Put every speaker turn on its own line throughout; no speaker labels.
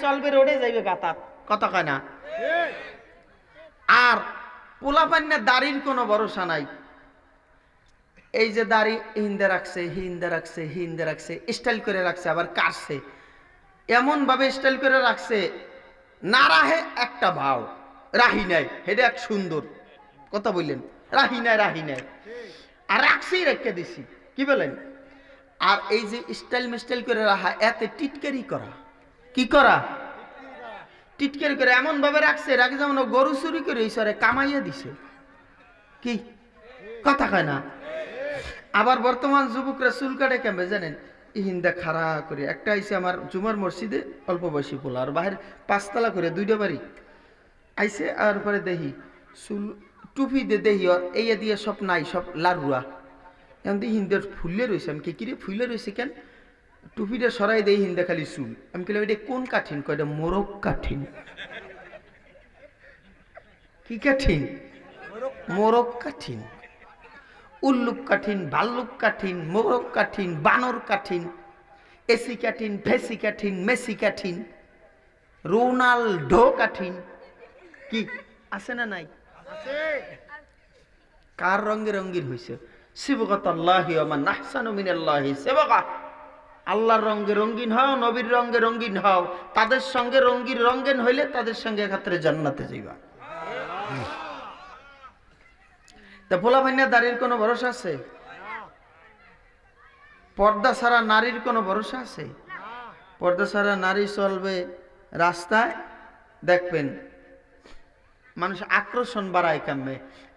চলবে রোডে যাইবে গাতাত কথা কয় না আর পোলাপান্না দাড়ির কোনো ভরসা নাই এই যে দাড়ি হিন্দে রাখছে হিন্দে রাখছে স্টাইল করে রাখছে আবার কাটছে এমন ভাবে স্টাইল করে রাখছে না রাহে একটা ভাও রাহি নাই এটা এক সুন্দর কথা বললেন রাহি নাই আর রাখছেই রেখে দিছি কি বলেন আর এই যে স্টাইল মিস্টাইল করে রাখা এতে টিটকারি করা কি করা টিটকারি করে এমন ভাবে রাখছে রাখে যেমন গরু চুরি করে ঈশ্বরে কামাইয়া দিছে কি কথা কয় না আবার বর্তমান যুবকরা চুল কাটে কেমবে জানেন হিন্দা খাড়া করে একটা আইসে আমার জুমার মসজিদে অল্প বয়সী পোলা আর বাহির 5 তলা করে 2টা বাড়ি আইসে আর পরে দেখি চুল টুপি দিয়ে দেখি আর এই দিয়ে সব নাই সব লারুয়া এখন দিয়ে হিন্দের ফুললে রয়েছে আমি কিরে ফুলে রয়েছে কেন টুপিটা সরাই দেই হিন্দা খালি চুল আমি কিলাম এটা কোন কাঠিন কয় এটা মোরগ কাঠিন কি কাঠিন মোরগ কাঠিন উল্লুক কাঠিন ভাল্লুক কাঠিন মোরগ কাঠিন বানর কাঠিন এসি কাঠিন ভেসি কাঠিন মেসি কাঠিন রোনাল্ডো কাঠিন কি আছে না নাই কার রঙে রঙিন হয়েছে সিবগাতাল্লাহি ওয়া মান আহসানু মিনাল্লাহি সিবগা আল্লাহর রঙে রঙিন হও নবীর রঙে রঙিন হও তাদের সঙ্গে রঙিন হইলে তাদের সঙ্গে একাত্রে জান্নাতে যাইবা তা পোলা ভাইনা দাড়ির কোনো ভরসা আছে পর্দা ছাড়া নারীর কোনো ভরসা আছে পর্দা ছাড়া নারী চলবে রাস্তায় দেখবেন মানুষ আকর্ষণ বাড়ায় কামে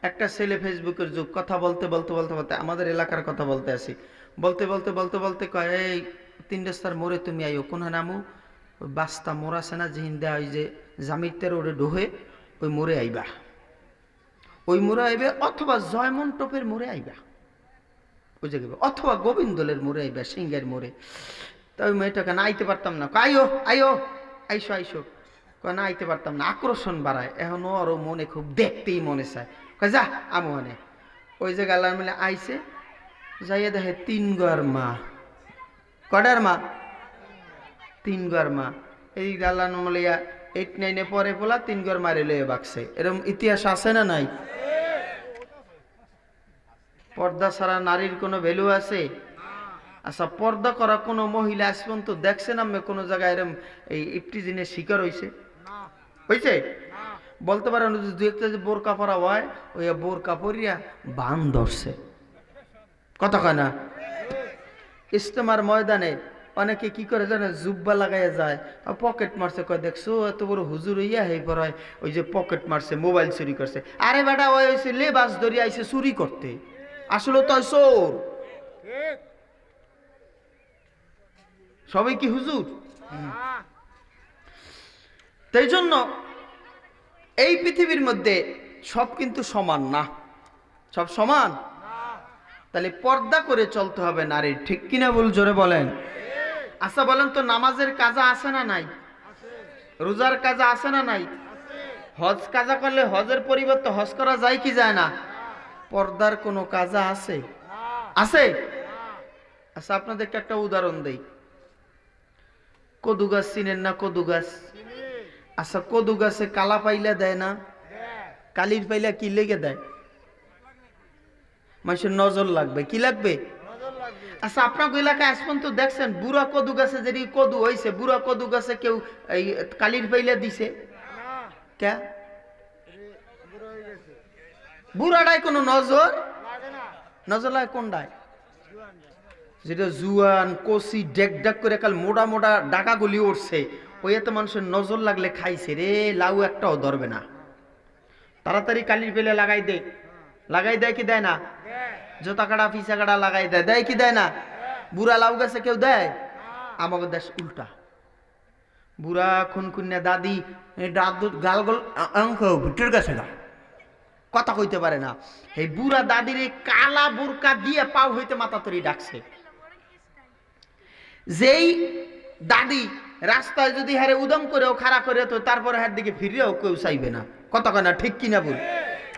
একটা ছেলে ফেসবুকের যুগ কথা বলতে আমাদের এলাকার কথা বলতে আসি বলতে কয় এই 3 রাস্তার মোড়ে তুমি আইও কোন নামু ওই বাস্তা মোড় আছে না জিন্দা ওই যে জামিরটার ওরে ডোহে ওই মোড়ে আইবা ওই মোড়ে আইবে অথবা জয়মন্টপের মোড়ে আইবা বুঝে গেবে অথবা গোবিন্দলের মোড়ে আইবা সিংহের মোড়ে তা ওই মেয়েটাকে না আইতে পারতাম না আইসো না আইতে পারতাম না আকর্ষণ বাড়ায় এখন ওরও মনে খুব দেখতেই মনে চায় কয় যা আমো মানে ওই যে গালার মিলে আইসে যাইয়া দেখে 3 ঘর মা কটার মা 3 ঘর মা এই গালার নলিয়া 8 9 পরে পোলা 3 ঘর মারে লয়ে বাকছে এরকম ইতিহাস আছে না নাই পর্দা ছাড়া নারীর কোনো ভ্যালু আছে আচ্ছা পর্দা করা কোনো মহিলা আজ পর্যন্ত দেখছেন আমি কোনো জায়গায় এরকম এই ইফটিজিনের শিকার হয়েছে বলতে পারেন দু একটা যে বোরকা পরা হয় ওই বোরকা পরিয়া বান ধরছে কথা কয় না ইস্তেমার ময়দানে অনেকে কি করে জানে জুব্বা লাগাইয়া যায় আর পকেট মারছে কয় দেখছো এত বড় হুজুর হইয়া হেই পড়ায় ওই যে পকেট মারছে মোবাইল চুরি করছে আরে বেটা ওই হয়েছে লেবাস ধরিয়া আইসে চুরি করতে আসলে তো চোর সবাই কি হুজুর তাই জন্য এই পৃথিবীর মধ্যে সব কিন্তু সমান না সব সমান তাহলে পর্দা করে চলতে হবে নারীর ঠিক কিনা বল জোরে বলেন আচ্ছা বলেন তো নামাজের কাজা আছে না নাই রোজার কাজা আছে না নাই হজ কাজা করলে হজের পরিবর্তে হজ করা যায় কি যায় না পর্দার কোনো কাজা আছে আছে আচ্ছা আপনাদেরকে একটা উদাহরণ দেই কদু গাছ চিনেন না কদু গাছ আচ্ছা কদু গাছে কালা পাইলা দেয় না কালির পাইলা কি লেগে দেয় মানুষের নজর লাগবে কি লাগবে আচ্ছা আপনার এলাকায় আজ পর্যন্ত দেখছেন বুড়া কদু গাছে যদি কদু হয়েছে বুড়া কদু গাছে কেউ এই কালির পাইলা দিছে কে বুড়াটাই কোনো নজর লাগে কোনটায় যেটা জুয়ান কষি ডেক করে কাল মোটা মোটা ডাকা গুলি উঠছে ওই এত মানুষের নজর লাগলে খাইছে রে লাউ একটাও ধরবে না তাড়াতাড়ি কালির পেলে লাগাই দেয় কি দেয় না জোতা কাটা পিসা কাটা লাগাই দেয় কি দেয় না বুড়া লাউ গাছে কেউ দেয় আমাকে দেশ উল্টা বুড়া খুনখুন্যা দাদি গাল গল অঙ্ক ভুট্টের গাছে না কথা কইতে পারে না এই বুড়া দাদির এই কালা বুরকা দিয়ে পাও হইতে মাথা তরি ডাকছে যেই দাদি রাস্তায় যদি হারে উদম করেও খাড়া করে তো তারপরে হার দিকে ফিরেও কেউ চাইবে না কথা কয় না ঠিক কিনা বল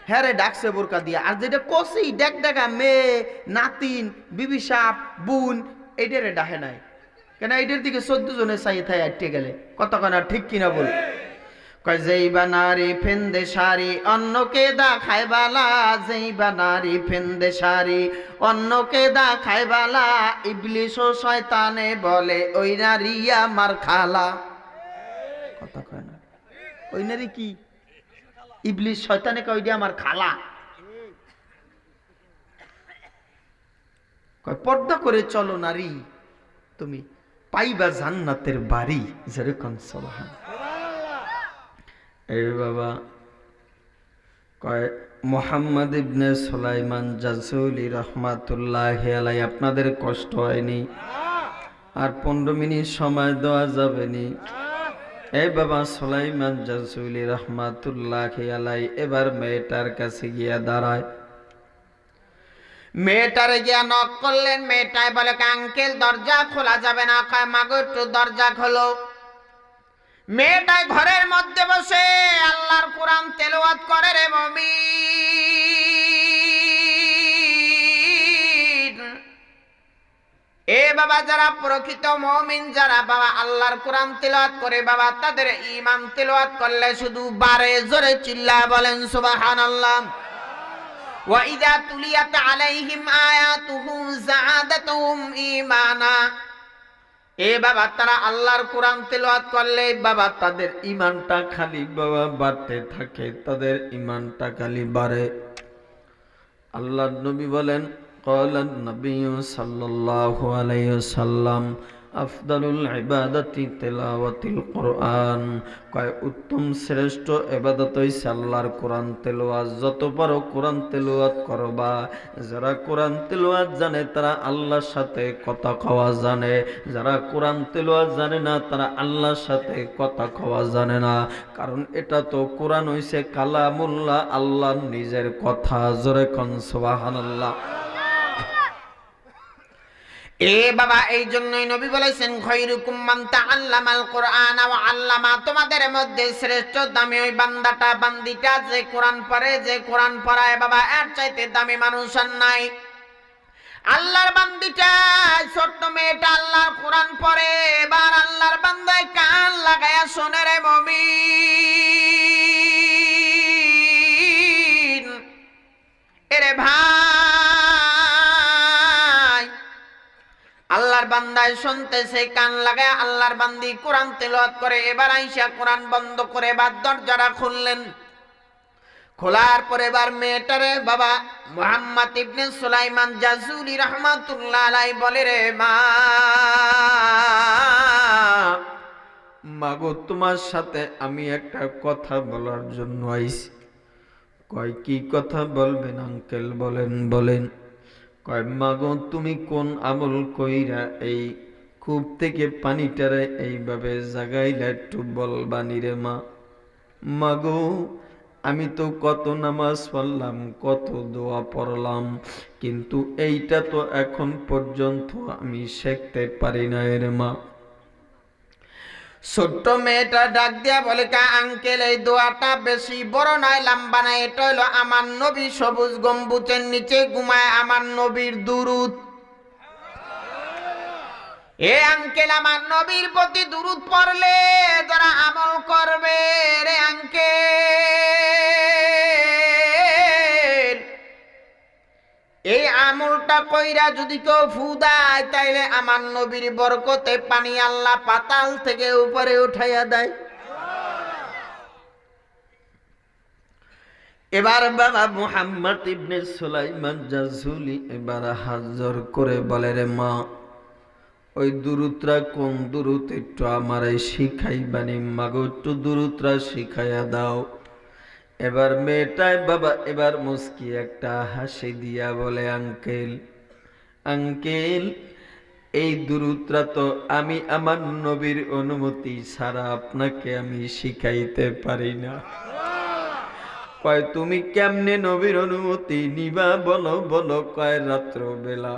হ্যাঁ রে ডাকছে বোরকা দিয়ে আর যেটা কষি ডেকা মেয়ে নাতিন বিবি সাপ বোন এইটারে ডাহে নাই কেন এইটার দিকে 14 জনে চাই থাই আটকে গেলে কতক্ষণ আর ঠিক কিনা বল কয় যেই বা নারী ফেন্দে শাড়ি অন্যকে দা খাইবালা যেই বা নারী ফেন্দে শাড়ি অন্যকে দা খাইবালা ইবলিশ ও শয়তানে বলে ওই নারী আমার খালা কথা কয় না ওই নারী কি ইবলিশ শয়তানে কয় ওইটা আমার খালা কয় পর্দা করে চলো নারী তুমি পাইবা জান্নাতের বাড়ি যেরকম সুবহান এই বাবা কয় মুহাম্মদ ইবনে সুলাইমান জাসুলি রহমাতুল্লাহি আলাইহি আপনাদের কষ্ট হয়নি আর 15 মিনিট সময় দেওয়া যাবে নি এই বাবা সুলাইমান জাসুলি রহমাতুল্লাহি আলাইহি এবার মেয়েটার কাছে গিয়া দাঁড়ায় মেয়েটারে গিয়া নক করলেন মেয়েটাই বলে আঙ্কেল দরজা খোলা যাবে না কয় মাগো একটু দরজা খোলো মেয়েটাই ঘরের মধ্যে বসে আল্লাহর কোরআন তেলাওয়াত করে রে মুমিন এ বাবা যারা প্রকৃত মুমিন যারা বাবা আল্লাহর কোরআন তেলাওয়াত করে বাবা তাদের ঈমান তেলাওয়াত করলে শুধু বারে জোরে চিল্লায় বলেন সুবহানাল্লাহ ওয়া ইযা তুলিয়াত আলাইহিম আয়াতুহু যাদাতুহুম ঈমানা এ বাবা তারা আল্লাহর কোরআন তেলাওয়াত করলে বাবা তাদের ঈমানটা খালি বাবা বাড়তে থাকে তাদের ঈমানটা খালি বাড়ে আল্লাহর নবী বলেন ক্বালান নবী সাল্লাল্লাহু আলাইহি ওয়াসাল্লাম আফদালুল ইবাদাতি তিলাওয়াতুল কোরআন কয় উত্তম শ্রেষ্ঠ ইবাদত হইছে আল্লাহর কোরআন তেলাওয়াত যত পারো কোরআন তেলাওয়াত করবা যারা কোরআন তেলাওয়াত জানে তারা আল্লাহর সাথে কথা কওয়া জানে যারা কোরআন তেলাওয়াত জানে না তারা আল্লাহর সাথে কথা কওয়া জানে না কারণ এটা তো কোরআন হইছে কালামুল্লাহ আল্লাহর নিজের কথা জোরে কোন সুবহানাল্লাহ এ বাবা এই জন্যই নবী বলেছেন খায়রুকুম মান তাআল্লামাল কোরআন ওয়া আল্লামা তোমাদের মধ্যে শ্রেষ্ঠ দামি ওই বান্দাটা বান্দিটা যে কোরআন পড়ে যে কোরআন পড়ায় বাবা এর চাইতে দামি মানুষ আর নাই আল্লাহর বান্দিটা ছোট্ট মেয়েটা আল্লাহর কোরআন পড়ে এবার আল্লাহর বান্দায় কান লাগায়া শোনে রে মুমিন এরে ভাই আল্লাহর বান্দায় শুনতেছে কান লাগায় আল্লাহর বান্দি কোরআন তেলাওয়াত করে এবার আইসা কোরআন বন্ধ করে এবার দরজাটা খুললেন খোলার পরে এবার মেয়েটারে বাবা মুহাম্মদ ইবনে সুলাইমান জাসুলি রাহমাতুল্লাহ আলাইহি বলে রে মাগো তোমার সাথে আমি একটা কথা বলার জন্য আইছি কয় কি কথা বলবেন আঙ্কেল বলেন বলেন কয় মাগো তুমি কোন আমল কইরা এই কূপ থেকে পানিটারে এইভাবে জাগাইলা একটু বলবানি রে মাগো আমি তো কত নামাজ পড়লাম কত দোয়া পড়লাম কিন্তু এইটা তো এখন পর্যন্ত আমি শিখতে পারি না রে মা ছোট্ট মেয়েটা ডাক দিয়া বলে কা আঙ্কেল এই দোয়াটা বেশি বড় নয় লম্বা না এটা হলো আমার নবী সবুজ গম্বুজের নিচে ঘুমায় আমার নবীর দুরূদ এ আঙ্কেল আমার নবীর প্রতি দুরূদ পড়লে যারা আমল করবে রে আঙ্কেল এই আমলটা কইরা যদি কেউ ফু দেয় তাইলে আমার নবীর বরকতে পানি আল্লাহ পাতাল থেকে উপরে উঠাইয়া দেয় এবার বাবা মুহাম্মদ ইবনে সুলাইমান জাসুলি এবার হাজর করে বলে রে মা ওই দুরূদটা কোন দুরূদ একটু আমারে শিখাইবানি মাগো একটু দুরূদটা শিখাইয়া দাও এবার মেয়েটাই বাবা এবার মুস্কি একটা হাসি দিয়া বলে আঙ্কেল আঙ্কেল এই দুরূদটা তো আমি আমার নবীর অনুমতি ছাড়া আপনাকে আমি শিখাইতে পারি না কয় তুমি কেমনে নবীর অনুমতি নিবা বলো বলো কয় রাত্র বেলা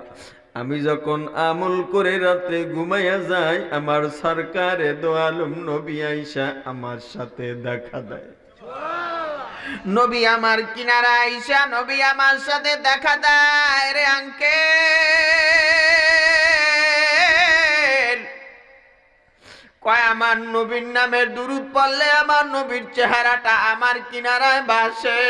আমি যখন আমল করে রাতে ঘুমাইয়া যাই আমার সরকারে দো আলম নবী আইসা আমার সাথে দেখা দেয় নবী আমার কিনারা আইসা নবী আমার সাথে দেখা দেয় রে আঙ্কেল
কয় আমার নবীর নামের দুরূদ পড়লে আমার নবীর চেহারাটা আমার কিনারায় ভাসে।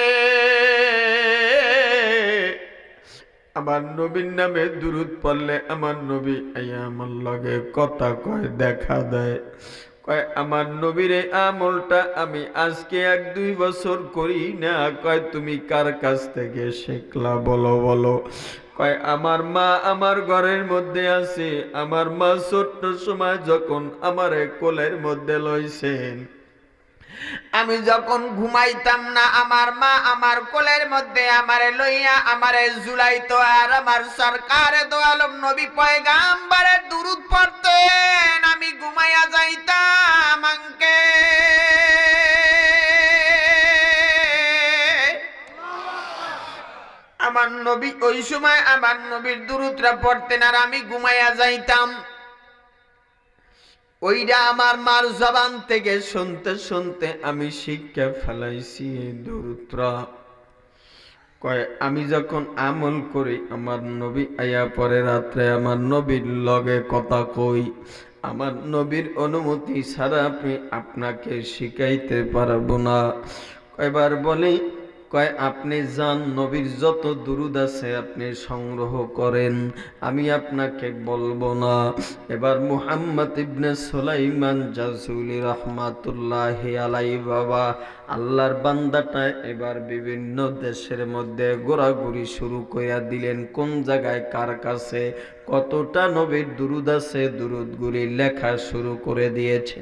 আমার নবীর নামে দুরূদ পড়লে আমার নবী আইয়া আমার লগে কথা কয়, দেখা দেয়। কয় আমার নবীর এই আমলটা আমি আজকে 1-2 বছর করি না। কয় তুমি কার কাছ থেকে শিখলা বলো বলো? কয় আমার মা আমার ঘরের মধ্যে আছে। আমার মা ছোট্ট সময় যখন আমারে কোলের মধ্যে লইছেন, আমি যখন ঘুমাইতাম না, আমার মা আমার কোলের মধ্যে আমারে লইয়া আমারে ঝুলাইতো, আর আমার সরকারে দো আলম নবী পয়গাম্বরের দুরূদ পড়তেন, আমি ঘুমাইয়া যাইতাম। আঙ্কে আমার নবী ওই সময় আমার নবীর দুরূদরা পড়তেন আর আমি ঘুমাইয়া যাইতাম। ওইটা আমার মার জবান থেকে শুনতে শুনতে আমি শিক্ষা ফেলাইছি এই দুরূদরা। কয় আমি যখন আমল করি, আমার নবী আয়া পরে রাত্রে আমার নবীর লগে কথা কই, আমার নবীর অনুমতি ছাড়া আমি আপনাকে শিখাইতে পারবো না। কয়বার বলি, কয় আপনি যান, নবীর যত দুরূদ আছে আপনি সংগ্রহ করেন, আমি আপনাকে বলবো না। এবার মুহাম্মদ ইবনে সুলাইমান জাযুলি রাহমাতুল্লাহি আলাইহি বাবা আল্লাহর বান্দাটা এবার বিভিন্ন দেশের মধ্যে ঘোরাঘুরি শুরু কইরা দিলেন। কোন জায়গায় কার কাছে কতটা নবীর দুরূদ আছে, দুরূদগুলি লেখা শুরু করে দিয়েছে।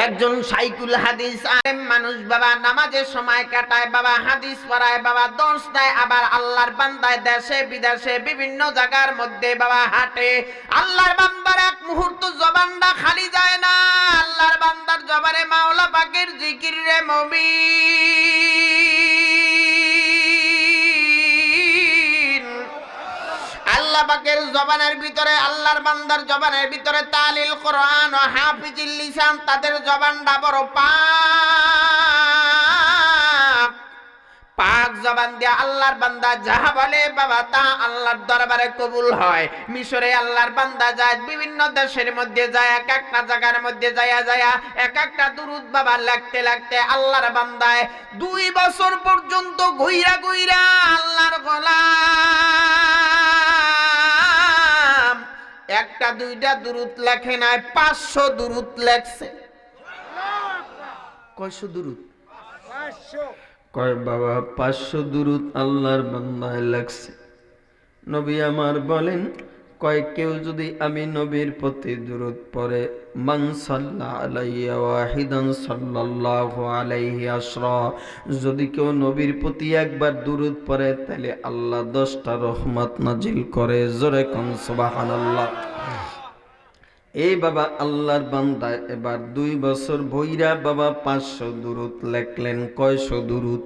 একজন সাইকুল হাদিস আলেম মানুষ বাবা, নামাজের সময় কাটায় বাবা, হাদিস পড়ায় বাবা, দর্শ দেয়, আবার আল্লাহর বান্দায় দেশে বিদেশে বিভিন্ন জায়গার মধ্যে বাবা হাঁটে। আল্লাহর বান্দার এক মুহূর্ত জবানটা খালি যায় না। আল্লাহর বান্দার জবানে মাওলা পাকের জিকির রে মুবিন। আল্লাহ পাকের জবানের ভিতরে, আল্লাহর বান্দার জবানের ভিতরে তালিল কোরআন ও হাফিজুল লিসান, তাদের জবানটা বড় পাক। পাক জবান দিয়ে আল্লাহর বান্দা যাহা বলে বাবা তা আল্লাহর দরবারে কবুল হয়। মিশরে আল্লাহর বান্দা যায়, বিভিন্ন দেশের মধ্যে যায়, এক একটা জায়গার মধ্যে যায়া এক একটা দুরূদ বাবা লাগতে লাগতে আল্লাহর বান্দায় 2 বছর পর্যন্ত ঘুইরা ঘুইরা আল্লাহর গোলাম একটা দুইটা দুরূদ লেখে নাই, 500 দুরূদ লেখছে। কয়শো দুরূদ? 500। কয় বাবা 500 দুরূদ আল্লাহর বান্দায় লেখছে। নবী আমার বলেন, কয় কেউ যদি আমি নবীর প্রতি দুরূদ পড়ে, মান সাল্লা আলাইয়া ওয়াহিদান সাল্লাল্লাহু আলাইহি আশরা, যদি কেউ নবীর প্রতি একবার দুরূদ পড়ে তাহলে আল্লাহ 10টা রহমত নাজিল করে। জোরে কোন সুবহানাল্লাহ। এই বাবা আল্লাহর বান্দা এবার 2 বছর ভইরা বাবা 500 দুরূদ লেখলেন। কয়শো দুরূদ?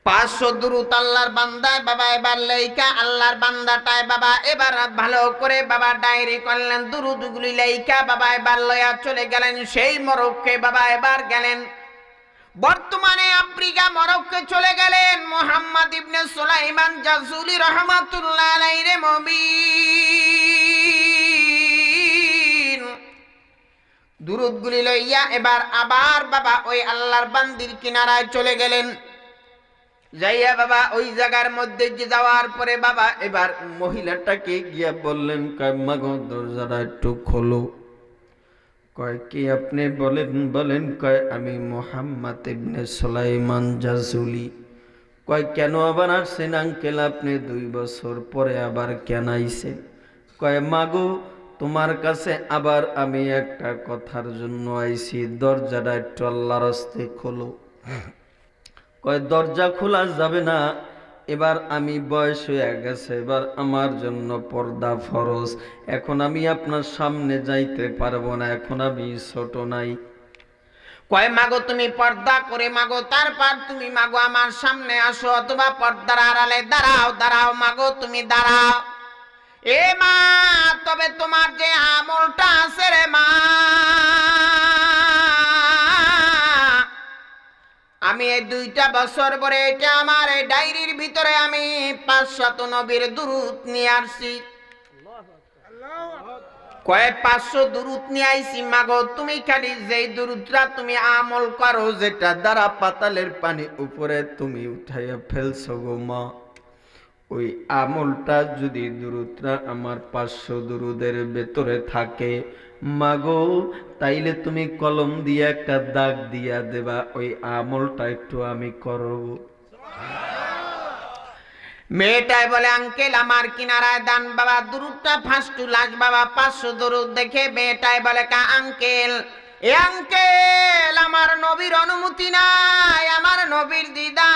500 দুরূদ আল্লাহর বান্দায় বাবা এবার লেখা, আল্লাহর বান্দাটায় বাবা এবার ভালো করে বাবা ডায়েরি করলেন, দুরূদগুলি লেখা বাবা এবার লয়া চলে গেলেন সেই মরক্কোয় বাবা। এবার গেলেন বর্তমানে আফ্রিকা, মরক্কো চলে গেলেন মুহাম্মদ ইবনে সুলাইমান জাযুলি রাহমাতুল্লাহি আলাইহি রে মুবিন। দুরূদগুলি লইয়া এবার আবার বাবা ওই আল্লাহর বান্দির কিনারায় চলে গেলেন। যাইয়া বাবা ওই জায়গার মধ্যে যাওয়ার পরে বাবা এবার মহিলাটাকে গিয়া বললেন, কয় মাগো দরজাটা একটু খোলো। কয় কি আপনি? বলেন। কয় আমি মুহাম্মদ ইবনে সুলাইমান জাযুলি। কয় কেন আবার আসছেন আঙ্কেল আপনি? 2 বছর পরে আবার কেন আইছেন? কয় মাগো তোমার কাছে আবার আমি একটা কথার জন্য আইছি, দরজাটা একটু আল্লাহর রাস্তে খোলো। কয় দরজা খোলা যাবে না, এবার আমি বয়স হয়ে গেছে, এবার আমার জন্য পর্দা ফরজ, এখন আমি আপনার সামনে যাইতে পারবো না, এখন আমি ছোট নাই। কয় মাগো তুমি পর্দা করে মাগো, তারপর তুমি মাগো আমার সামনে আসো, অথবা পর্দার আড়ালে দাঁড়াও মাগো তুমি দাঁড়াও। এ মা, তবে তোমার যে আমলটা আছে রে মা, আমি এই 2টা বছর পরে এটা আমার এই ডায়েরির ভিতরে আমি 500 নবীর দুরূদ নিয়ে আসছি। কয় 500 দুরূদ নিয়ে আইছি মাগো, তুমি খালি যেই দুরূদটা তুমি আমল করো, যেটা দ্বারা পাতালের পানি উপরে তুমি উঠাইয়া ফেলছো গো মা, ওই আমলটা যদি দুরূদটা আমার 500 দুরূদের ভেতরে থাকে মাগো, তাইলে তুমি কলম দিয়ে একটা দাগ দিয়া দেবা, ওই আমলটা একটু আমি করব। মেয়েটাই বলে আঙ্কেল আমার কিনারায় দান বাবা, দুরূদটা ফাঁসটু লাখ বাবা, 500 দুরূদ দেখে মেয়েটাই বলে কা আঙ্কেল, এ আঙ্কেল আমার নবীর অনুমতি নাই, আমার নবীর দিদার।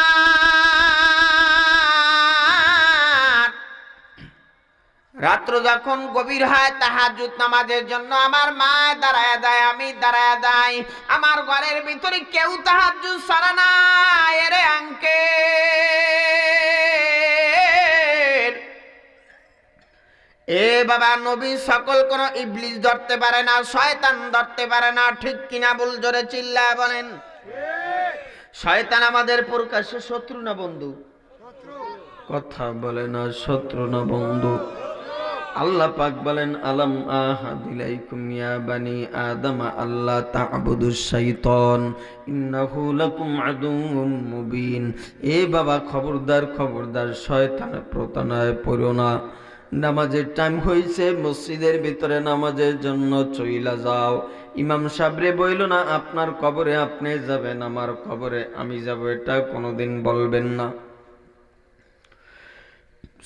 রাত্র যখন গভীর হয় তাহাজ্জুদ নামাজের জন্য আমার মা দাঁড়ায় যায়, আমি দাঁড়ায় যাই, আমার ঘরের ভিতরে কেউ তাহাজ্জুদ ছাড়া নাই। এরে আঙ্কেল, এ বাবা নবী সকল কোন ইবলিস ধরতে পারে না, শয়তান ধরতে পারে না, ঠিক কিনা বল জোরে চিল্লায় বলেন। শয়তান আমাদের প্রকাশ্য শত্রু না বন্ধু? কথা বলে না, শত্রু না বন্ধু? আল্লাহ পাক বলেন আলাম আহাদ ইলাইকুম ইয়া বানি আদম আল্লাহ তা'বুদুশ শাইতান ইন্নাহু লাকুম আদুউম মুবিন। এ বাবা খবরদার খবরদার শয়তানের প্রতারণায় পড়ো না। নামাজের টাইম হয়েছে, মসজিদের ভিতরে নামাজের জন্য চইলা যাও। ইমাম সাহেবরে বইল না আপনার কবরে আপনি যাবেন, আমার কবরে আমি যাব, এটা কোনোদিন বলবেন না।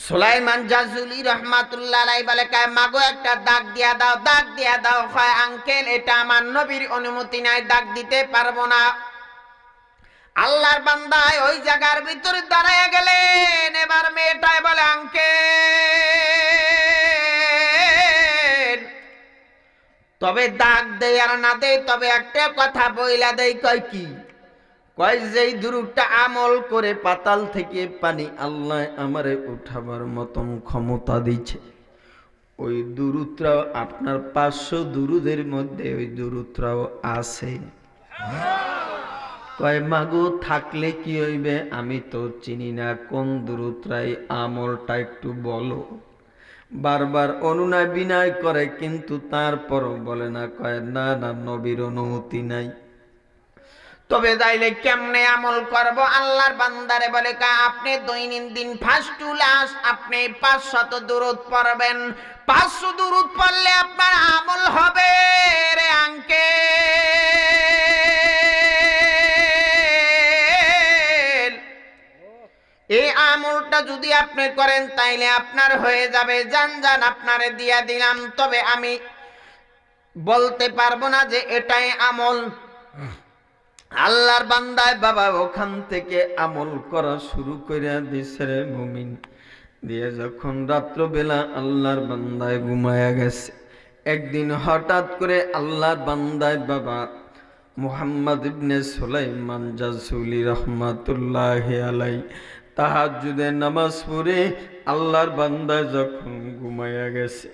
সুলাইমান জাজুলি রহমাতুল্লাহ আলাইহি বলে কায় মাগো একটা দাগ দিয়া দাও, দাগ দিয়া দাও। কয় আঙ্কেল এটা আমার নবীর অনুমতি নাই, দাগ দিতে পারবো না। আল্লাহর বান্দায় ওই জায়গার ভিতরে দাঁড়ায় গেলেন। এবার মেয়েটাই বলে আঙ্কেল তবে দাগ দেই আর না দেই, তবে একটা কথা বইলা দেই। কয় কি? কয় যেই দুরূদটা আমল করে পাতাল থেকে পানি আল্লাহ আমারে উঠাবার মতন ক্ষমতা দিচ্ছে, ওই দুরূদটাও আপনার 500 দুরূদের মধ্যে ওই দুরূদটাও আছে। কয় মাগো থাকলে কি হইবে, আমি তো চিনি না কোন দুরূদটাই আমলটা একটু বলো। বারবার অনুনয় বিনয় করে কিন্তু তারপরও বলে না। কয় না না নবীর অনুমতি নাই। তবে যাইলে কেমনে আমল করব? আল্লাহর বান্দারে বলে কা আপনি দৈনন্দিন ফার্স্ট লাস আপনি 500 দুরূদ পড়বেন। 500 দুরূদ পড়লে আপনার আমল হবে রে আঙ্কেল। এই আমলটা যদি আপনি করেন তাইলে আপনার হয়ে যাবে। জান জান আপনারে দিয়া দিলাম, তবে আমি বলতে পারবো না যে এটাই আমল। আল্লাহর বান্দায় বাবা ওখান থেকে আমল করা শুরু করে দিছে রে মুমিন। দিয়ে যখন রাত্রবেলা আল্লাহর বান্দায় ঘুমায়া গেছে, একদিন হঠাৎ করে আল্লাহর বান্দায় বাবা মুহাম্মদ ইবনে সুলাইমান জাসুলি রহমাতুল্লাহি আলাইহি তাহাজ্জুদের নামাজ পড়ে আল্লাহর বান্দায় যখন ঘুমায়া গেছে,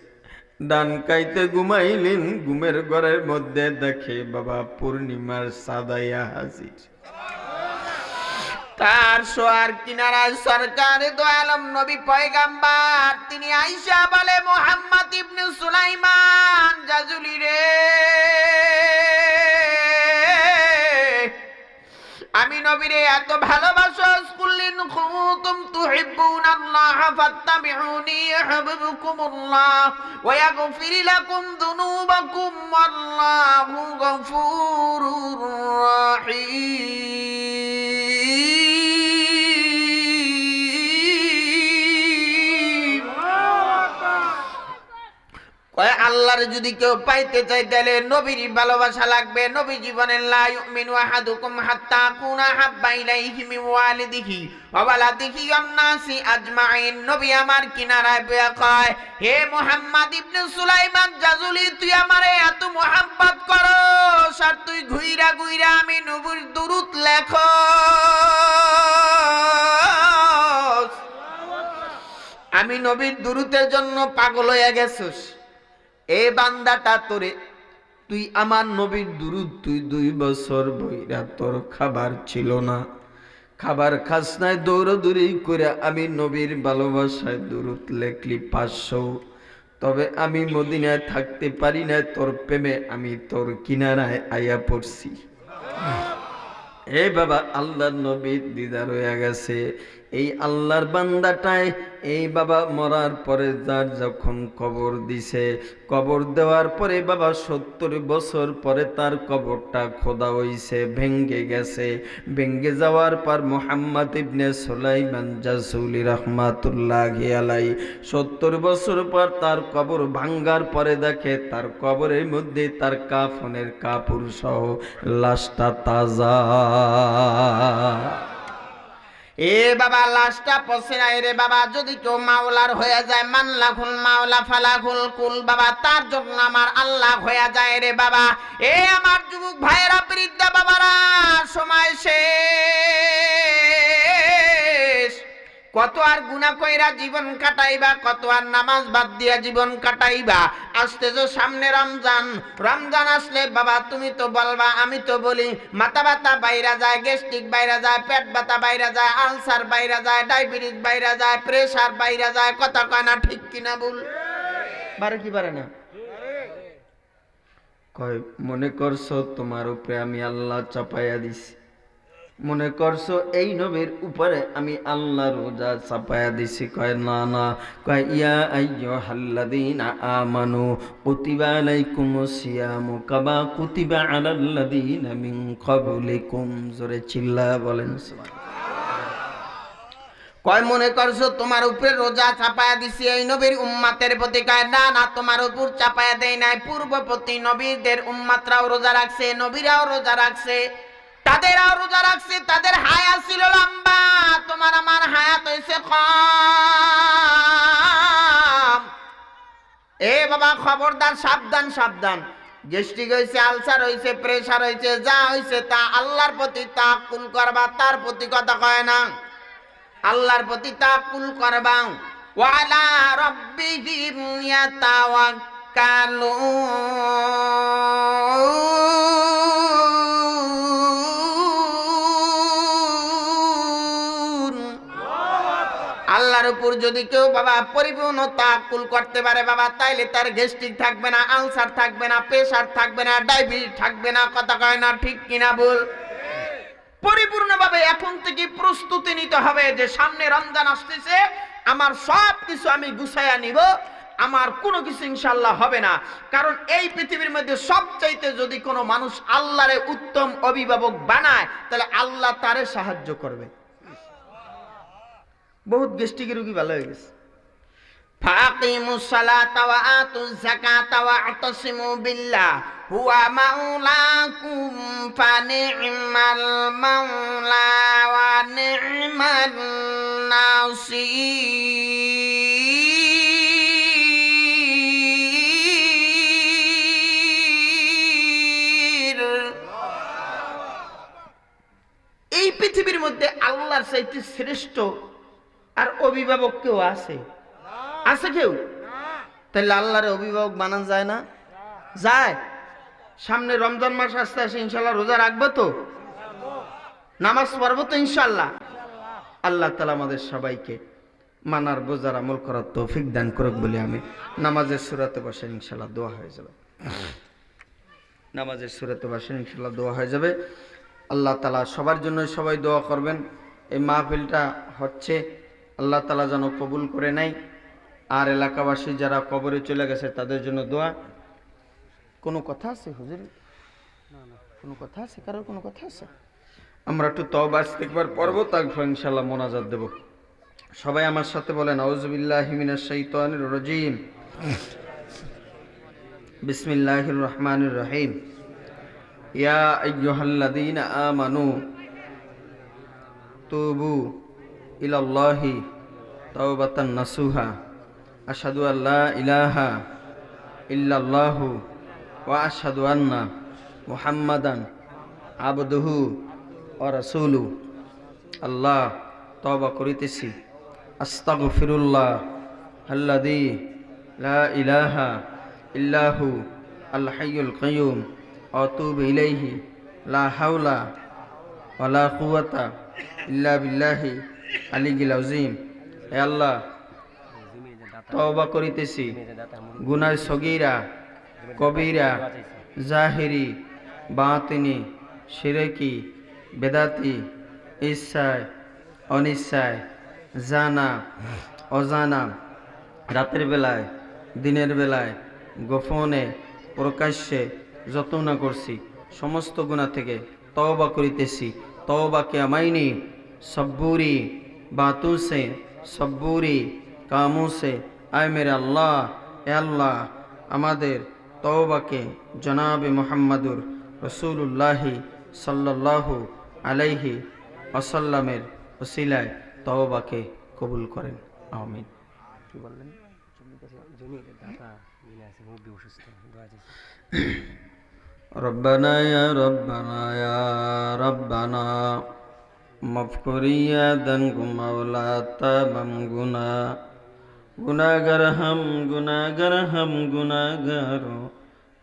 ডান কাইতে ঘুমাইলেন, ঘুমের ঘরের মধ্যে দেখে বাবা পূর্ণিমার সাদাইয়া হাজির। তার সোয়ার কিনারায় সরকার দয়ালম নবী পয়গাম্বার, তিনি আয়েশা বলে মুহাম্মদ ইবনে সুলাইমান জাজুলি রে, আমি নবীরে এত ভালোবাসো। কুল্লিন কুনতুম তুহিব্বুনাল্লাহ ফাত্তাবিউনি ইউহিব্বুকুমুল্লাহ ওয়া ইয়াগফির লাকুম যুনুবাকুম ওয়াল্লাহু গফুরুর রাহিম। আল্লাহর যদি কেউ পাইতে চাই তাহলে নবীর ভালোবাসা লাগবে। নবী জীবনের লা ইউমিনু আহাদুকুম হাত্তা কুনা হাব্বা ইলাইহি মিন ওয়ালিদিহি ওয়া ওয়ালাদিহি ওয়ান নাসি আজমাইন। নবী আমার কিনারায় বয়া কয়, হে মুহাম্মদ ইবনে সুলাইমান জাজুলি, তুই আমারে এত মোহাব্বত করস আর তুই ঘুইরা ঘুইরা আমি নবীর দুরূদ লেখস। আমি নবীর দুরূদের জন্য পাগল হয়ে গেছস। এ বান্দাটা তোরে, তুই আমার নবীর দুরূদ তুই 2 বছর বইরা তোর খাবার ছিল না, খাবার খাস নাই, দৌড়দৌড়ি করে আমি নবীর ভালোবাসায় দুরূদ লেখলি 500। তবে আমি মদিনায় থাকতে পারি না, তোর প্রেমে আমি তোর কিনারায় আইয়া পড়ছি। এ বাবা, আল্লাহর নবীর দিদার হয়ে গেছে। এই আল্লাহর বান্দাটায় এই বাবা মরার পরে যার যখন কবর দিছে, কবর দেওয়ার পরে বাবা 70 বছর পরে তার কবরটা খোদা হইছে, ভেঙ্গে গেছে। ভেঙ্গে যাওয়ার পর মুহাম্মদ ইবনে সুলাইমান জাসুলি রহমাতুল্লাহি আলাইহি 70 বছর পর তার কবর ভাঙ্গার পরে দেখে তার কবরের মধ্যে তার কাফনের কাপড় সহ লাশটা তাজা।
এ বাবা, লাশটা পচে নাই রে বাবা। যদি কেউ মাওলার হয়ে যায়, মানলাহুল মাওলা ফালাহুল কুল, বাবা তার জন্য আমার আল্লাহ হয়ে যায় রে বাবা। এ আমার যুবক ভাইয়েরা, বৃদ্ধা বাবারা, সময় শেষ। কত আর গুনাহ কইরা জীবন কাটাইবা, কত আর নামাজ বাদ দিয়া জীবন কাটাইবা। আসতে যে সামনে রমজান, রমজান আসলে বাবা তুমি তো বলবা, আমি তো বলি, মাথা ব্যথা বাইরা যায়, গ্যাস্ট্রিক বাইরা যায়, পেট ব্যথা বাইরা যায়, আলসার বাইরা যায়, ডায়াবেটিস বাইরা যায়, প্রেসার বাইরা যায়। কথা কয় না, ঠিক কিনা বল? বারে কি বারে না?
কয় মনে করছো তোমার উপরে আমি আল্লাহ চাপাইয়া দিছি, মনে করছো এই নবীর উপরে আমি আল্লাহ রোজা চাপায়া দিছি? কয় না না। কয় ইয়া আইয়ুহাল্লাযীনা আমানু কুতিবা আলাইকুমুস সিয়ামু কামা কুতিবা আলাল্লাযীনা মিন ক্বাবলিকুম। জোরে চিল্লা বলেন সুবহানাল্লাহ।
কয় মনে করছো তোমার উপরে রোজা চাপায়া দিছি এই নবীর উম্মতের প্রতি? কয় না না, তোমার উপর চাপায়া দেই নাই। পূর্ববর্তী নবীদের উম্মতরাও রোজা রাখছে, নবীরাও রোজা রাখছে, তাদেরও রোজা রাখছে, তাদের হায়াত ছিল লম্বা, তোমার আমার হায়াত হইছে কম। এ বাবা খবরদার, সাবধান সাবধান। গ্যাস্ট্রিক হইছে, আলসার হইছে, প্রেসার হইছে, যা হইছে তা আল্লাহর প্রতি তাওয়াক্কুল করবা, তার প্রতি কথা কয় না, আল্লাহর প্রতি তাওয়াক্কুল করবা। ওয়া আলা রাব্বিহিম ইয়াতাওয়াক্কালুন। আল্লাহর উপর যদি কেউ বাবা পরিপূর্ণ তাওয়াক্কুল করতে পারে বাবা, তাইলে তার গ্যাস্ট্রিক থাকবে না, আলসার থাকবে না, প্রেসার থাকবে না, ডায়াবেটিস থাকবে না। কথা কয় না, ঠিক কিনা বল? পরিপূর্ণভাবে এখন থেকে প্রস্তুতি নিতে হবে যে সামনে রমজান আসতেছে, আমার সব কিছু আমি গুছাইয়া নিব, আমার কোনো কিছু ইনশাআল্লাহ হবে না। কারণ এই পৃথিবীর মধ্যে সবচাইতে যদি কোনো মানুষ আল্লাহরে উত্তম অভিভাবক বানায়, তাহলে আল্লাহ তারে সাহায্য করবে। বহুত গ্যাস্ট্রিকের রোগী ভালো হয়ে গেছে। ফাকিমুস সালাতা ওয়া আতুজ যাকাতা ওয়া আতাসিমু বিল্লাহ হুয়া মাওলাকুম ফানি'মাল মাওলা ওয়া নি'মান নাসির। এই পৃথিবীর মধ্যে আল্লাহর চাইতে শ্রেষ্ঠ আর অভিভাবক কেউ আছে? আছে কেউ? তাহলে আল্লাহর অভিভাবক বানান যায় না? যায়। সামনে রমজান মাস আসতে আসে, ইনশাল্লাহ রোজা রাখবো তো, নামাজ পড়বো তো ইনশাল্লাহ। আল্লাহ তাআলা আমাদের সবাইকে মানার বোঝার আমল করার তৌফিক দান করুক বলে আমি নামাজের সূরাতে বসে ইনশাল্লাহ দোয়া হয়ে যাবে। নামাজের সূরাতে বসে ইনশাল্লাহ দোয়া হয়ে যাবে। আল্লাহ তাআলা সবার জন্য সবাই দোয়া করবেন। এই মাহফিলটা হচ্ছে, আল্লাহ তাআলা যেন কবুল করে নেয়। আর এলাকাবাসী যারা কবরে চলে গেছে তাদের জন্য দোয়া। কোনো কথা আছে হুজুর? কোনো কথা আছে? কারোর কোনো কথা আছে? আমরা একটু তওবা ইস্তিগফার পড়ব, তারপর ইনশাআল্লাহ মোনাজাত দেব। সবাই আমার সাথে বলেন আউযু বিল্লাহি মিনাশ শাইতানির রাজীম, বিসমিল্লাহির রহমানির রহিম। ইয়া আইয়ুহাল্লাযীনা আমানু তুবু ইলাল্লাহি তাওবাতান নাসুহা আশহাদু আল্লা ইলাহা ইল্লাল্লাহু ওয়া আশহাদু আন্না মুহাম্মাদান আবদুহু ওয়া রাসূলুহু। আল্লাহ, তওবা করিতেছি, আস্তাগফিরুল্লাহ আল্লাযী লা ইলাহা ইল্লাহু আল হাইয়ুল কাইয়্যুম ওয়া আতুবু ইলাইহি লা হাওলা ওয়া লা কুওয়াতা ইল্লা বিল্লাহি আলিয়্যিল আযীম। হে আল্লাহ, তওবা করিতেছি গুনাহ সগীরা কবিরা জাহিরি বাতিনি শিরকি বেদাতি ইচ্ছায় অনিচ্ছায় জানা অজানা রাতের বেলায় দিনের বেলায় গোপনে প্রকাশ্যে যত না করছি সমস্ত গুনাহ থেকে তওবা করিতেছি तौबा के अमाइनी सब बुरी बातों से सब बुरी कामों से आए मेरे अल्लाह ए अल्लाह আমাদের তওবাকে জনাবে মুহাম্মাদুর রাসূলুল্লাহি সাল্লাল্লাহু আলাইহি ওয়াসাল্লামের ওসিলায় তওবাকে কবুল করেন আমিন। কি বললেন? रब्बना या रब्बना माफ करिया दन गुमावला तबम गुनागर हम गुनागर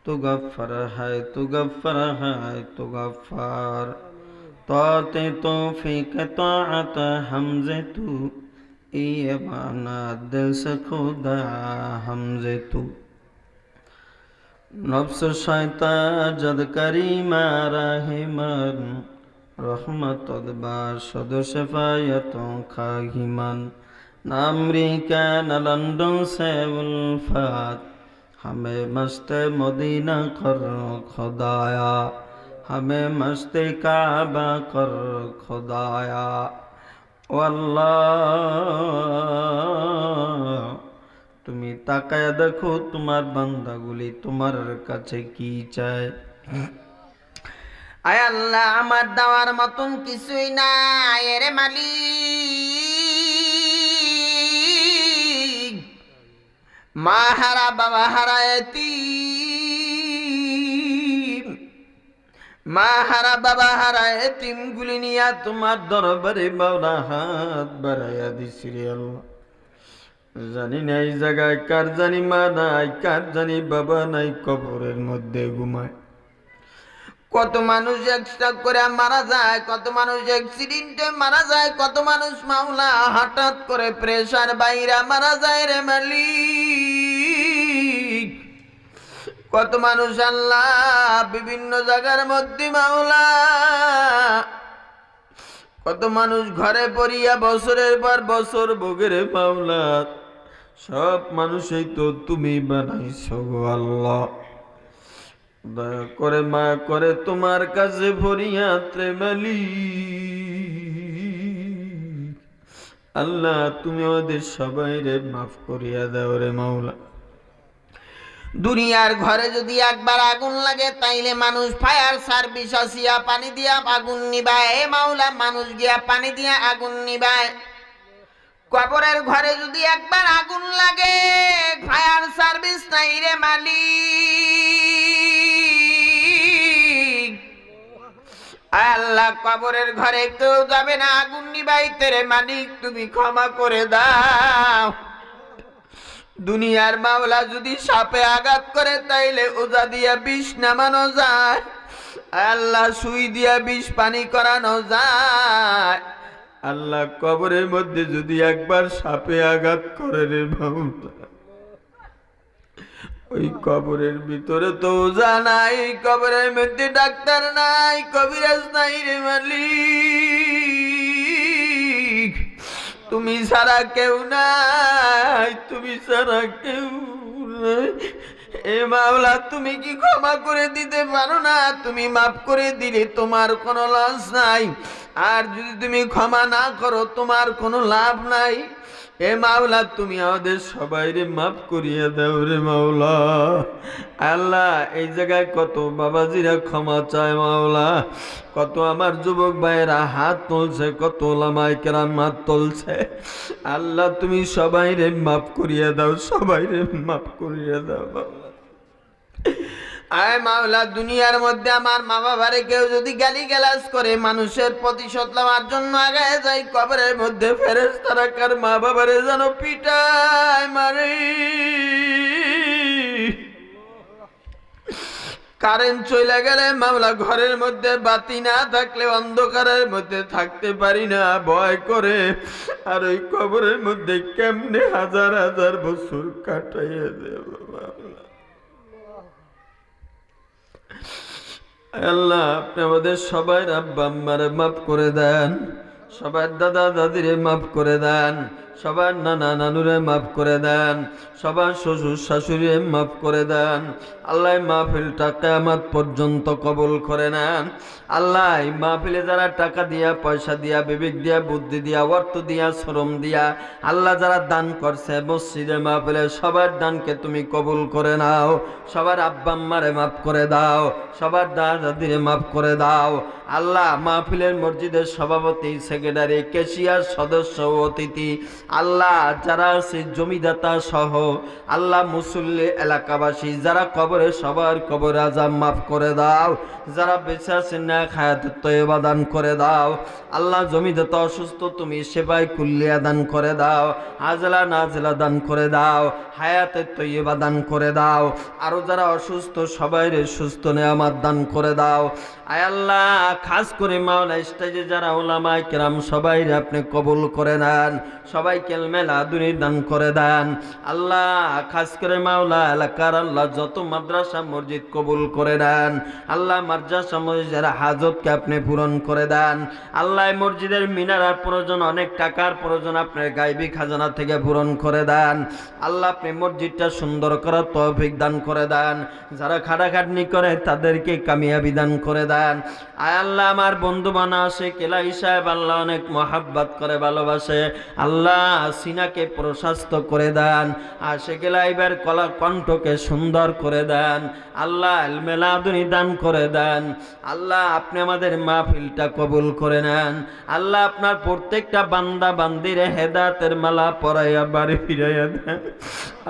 तू गफ्फार है तू गफ्फार ताते तौफीक ताअत हमजे तू ये माना दिल से खुदा हमजे तू नफ्स शैतान जद करीमा रहिमन रहमत बाशद शफायतों खाहिमन अमरीका न लंदन से उल्फत हमें मस्त मदीना कर खुदाया हमें मस्त काबा कर खुदाया अल्लाह তুমি তাকায় দেখো তোমার বান্দাগুলি তোমার কাছে কি চায়। আয় আল্লাহ আমার দেওয়ার মতন কিছুই নাই রে মালিক। মা হারা বাবা হারা এতিম, মা হারা বাবা হারা এতিম গুলি নিয়া তোমার দরবারে বাবা হাত বাড়াইয়া দিছি রে আল্লাহ। জানি না এই জায়গায় কার জানি মা নাই, কার জানি বাবা নাই, কবরের মধ্যে ঘুমায়। কত মানুষ এক্সট্রাক করে মারা যায়, কত মানুষ অ্যাক্সিডেন্টে মারা যায়, কত মানুষ মাওলা হঠাৎ করে প্রেসার বাইরা মারা যায় রে মালিক। কত মানুষ আল্লাহ বিভিন্ন জায়গার মধ্যে মাওলা, কত মানুষ ঘরে পড়িয়া বছরের পর বছর ভোগের মাওলা। সব মানুষই তো তুমি বানাইছো গো আল্লাহ। দয়া করে মা করে তোমার কাছে ফরিয়াদ রে মালিক। আল্লাহ তুমি ওদের সবাই রে মাফ করিয়া দাও রে মাওলা। দুনিয়ার ঘরে যদি একবার আগুন লাগে তাইলে মানুষ ফায়ার সার্ভিস আসিয়া পানি দিয়া আগুন নিবায়। এ মাওলা মানুষ গিয়া পানি দিয়া আগুন নিবায়। কবরের ঘরে যদি একবার আগুন লাগে ফায়ার সার্ভিস নাই রে মালিক। আল্লাহ কবরের ঘরে কেউ যাবে না আগুন নিবাইতে রে মালিক, তুমি ক্ষমা করে দাও। দুনিয়ার মাওলা যদি সাপে আঘাত করে তাইলে ওজা দিয়া বিষ নামানো যায়, আল্লাহ সুই দিয়া বিষ পানি করানো যায়। আল্লাহ কবরের মধ্যে যদি একবার সাপে আঘাত করে রে মাওলা, ওই কবরের ভিতরে তো ওজা নাই, কবরের মধ্যে ডাক্তার নাই, কবিরাজ নাই রে মালিক। তুমি ছাড়া কেউ নাই, তুমি ছাড়া কেউ নাই। এ মাওলা তুমি কি ক্ষমা করে দিতে পারো না? তুমি মাফ করে দিলে তোমার কোনো লস নাই, আর যদি তুমি ক্ষমা না করো তোমার কোনো লাভ নাই। এ মাওলা তুমি আমাদের সবাইরে মাফ করিয়ে দাও রে মাওলা। আল্লাহ এই জায়গায় কত বাবাজিরা ক্ষমা চায় মাওলা, কত আমার যুবক ভাইয়েরা হাত তুলছে, কত ওলামায়ে কেরাম হাত তুলছে। আল্লাহ তুমি সবাইরে মাফ করিয়ে দাও, সবাইরে মাফ করিয়ে দাও মাওলা। আয় মাওলা দুনিয়ার মধ্যে আমার মা বাবারে কেউ যদি গালি গালাজ করে মানুষের প্রতিশোধ নেওয়ার জন্য আগায় যায়, কবরের মধ্যে ফেরেশতারা কার মা বাবারে যেন পিটায় মারে,
কারেন্ট চলে গেলে মাওলা ঘরের মধ্যে বাতি না থাকলে অন্ধকারের মধ্যে থাকতে পারি না ভয় করে। আর ওই কবরের মধ্যে কেমনে হাজার হাজার বছর কাটাইয়া দেব মাওলা। আল্লাহ আপনি আমাদের সবাই আব্বা আম্মারে মাফ করে দেন, সবার দাদা দাদিরে মাফ করে দেন, সবার নানা নানুরে মাফ করে দেন, সবার শ্বশুর শাশুড়িরে মাফ করে দেন। আল্লাহ মাহফিলটা কিয়ামত পর্যন্ত কবুল করে নেন। আল্লাহ এই মাহফিলে যারা টাকা দিয়া, পয়সা দিয়া, বিবেক দিয়া, বুদ্ধি দিয়া, অর্থ দিয়া, শ্রম দিয়া আল্লাহ যারা দান করছে মসজিদে মাহফিলে সবার দানকে তুমি কবুল করে নাও। সবার আব্বা আম্মারে মাফ করে দাও, সবার দাদা দাদিরে মাফ করে দাও। আল্লাহ মাহফিলের মসজিদের সভাপতি, সেক্রেটারি, ক্যাশিয়ার, সদস্য, অতিথি আল্লাহ যারা আছে জমিদাতা সহ আল্লাহ মুসল্লি এলাকাবাসী যারা কবরে সবার কবর আযাব মাফ করে দাও। যারা বেঁচে আছেন না হায়াতুত তয়্যিবা দান করে দাও। আল্লাহ জমিদাতা অসুস্থ তুমি সেবায় কুল্লিয়া দান করে দাও, আজলা নাজলা দান করে দাও, হায়াতুত তয়্যিবা দান করে দাও। আরো যারা অসুস্থ সবাইরে সুস্থ নেয়ামত দান করে দাও। আয় আল্লাহ খাস করে মাওলা স্টেজে যারা উলামায়ে কেরাম সবাইরে আপনি কবুল করে নেন, সবাই কেলমে লাদুনি দান করে দেন। আল্লাহ খাস করে মাওলা এলাকার আল্লাহ যত মাদ্রাসা মসজিদ কবুল করে দেন। আল্লাহ মাদ্রাসা মসজিদের হাজতকে আপনি পূরণ করে দেন। আল্লাহ মসজিদের মিনারার প্রয়োজন, অনেক টাকার প্রয়োজন আপনার গায়বী খাজানা থেকে পূরণ করে দেন। আল্লাহ আপনি মসজিদটা সুন্দর করার তৌফিক দান করে দেন। যারা খাটাখাটনি করে তাদেরকে কামিয়াবি দান করে দেন। আয় আল্লাহ আমার বন্ধু বানা আসে কেলাই সাহেব আল্লাহ অনেক মহাব্বত করে ভালোবাসে। আল্লাহ সিনাকে প্রশস্ত করে দেন, আর সে কেলাইবের কলা কণ্ঠকে সুন্দর করে দেন। আল্লাহ মেলাদুনি দান করে দেন। আল্লাহ আপনি আমাদের মাহফিলটা কবুল করে নেন। আল্লাহ আপনার প্রত্যেকটা বান্দা বান্দিরে হেদায়েতের মালা পরাইয়া বাড়ি ফিরাইয়া দেন।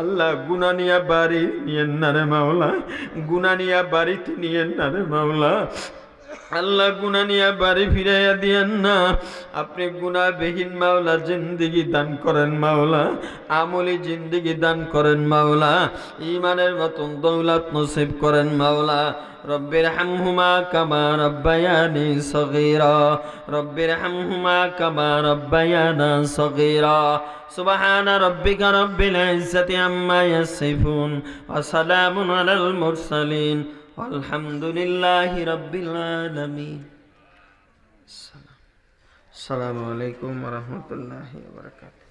আল্লাহ গুনাহ নিয়া বাড়ি নিয়েন না রে মাওলা, গুনাহ নিয়া বাড়িতে নিয়েন না রে মাওলা। আল্লাহ গুনাহ নিয়া বাড়ি ফিরাইয়া দিয়েন না। আপনি গুনাহবিহীন মাওলা জিন্দেগি দান করেন মাওলা, আমলি জিন্দেগি দান করেন মাওলা, ঈমানের মতন দৌলত নসিব করেন মাওলা। রব্বির হামহুমা কামা রব্বায়ানি সগীরা, রব্বির হামহুমা কামা রব্বায়ানা সগীরা। সুবহানা রাব্বিকা রব্বিল ইজ্জাতি আম্মা ইয়াসিফুন ওয়া সালামুন আলাল মুরসালিন আলহামদুলিল্লাহি রাব্বিল আলামিন। আসসালামু আলাইকুম ওয়া রাহমাতুল্লাহি ওয়া বারাকাতুহু।